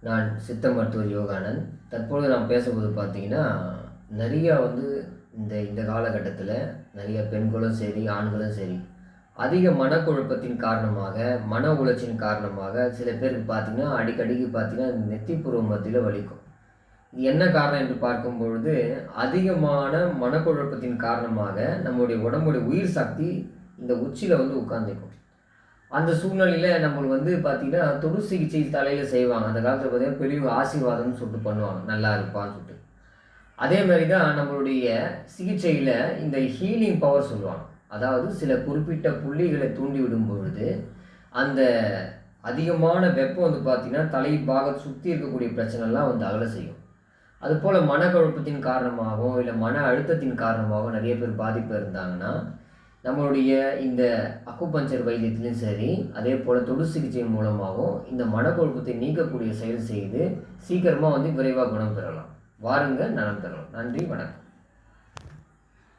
நான் சித்த மருத்துவர் யோகானந்த். தற்பொழுது நான் பேசும்போது பார்த்தீங்கன்னா, நிறையா இந்த இந்த காலகட்டத்தில நிறைய பெண்களும் சரி, ஆண்களும் சரி, அதிக மனக்குழப்பத்தின் காரணமாக, மன உளைச்சலின் காரணமாக சில பேருக்கு பார்த்தீங்கன்னா, அடிக்கடிக்கு பார்த்தீங்கன்னா, நெத்திப்புருவ மத்தியில வலிக்கும். இது என்ன காரணம் என்று பார்க்கும்பொழுது, அதிகமான மனக்குழப்பத்தின் காரணமாக நம்முடைய உடம்புடைய உயிர் சக்தி இந்த உச்சியில உட்கார்ந்துக்கும். அந்த சூழ்நிலையில நம்மளுக்கு பார்த்தீங்கன்னா, தொடு சிகிச்சை தலையில செய்வாங்க. அந்த காலத்தில பார்த்தீங்கன்னா, பெரியவங்க ஆசீர்வாதம்னு சொல்லிட்டு பண்ணுவாங்க. நல்லா இருப்பான்னு சொல்லிட்டு. அதே மாரி தான் நம்மளுடைய சிகிச்சையில இந்த ஹீலிங் பவர் சொல்லுவாங்க. அதாவது சில குறிப்பிட்ட புள்ளிகளை தூண்டிவிடும் பொழுது, அந்த அதிகமான வெப்பம் பார்த்தீங்கன்னா, தலை பாகத்த சுத்தி இருக்கக்கூடிய பிரச்சனைலாம் அகல செய்யும். அதுபோல மனக்குழப்பத்தின் காரணமாகவும், இல்ல மன அழுத்தத்தின் காரணமாகவும் நெறைய பேர் பாதிப்பு இருந்தாங்கன்னா, நம்மளுடைய இந்த அக்குபஞ்சர் வைத்தியத்திலும் சரி, அதேபோல தொடு சிகிச்சை மூலமாகவும் இந்த மனக்குழப்பத்தை நீக்கக்கூடிய செயல் செய்து, சீக்கிரமா விரைவா குணம் பெறலாம். வாருங்கள், நலம் பெறலாம். நன்றி, வணக்கம்.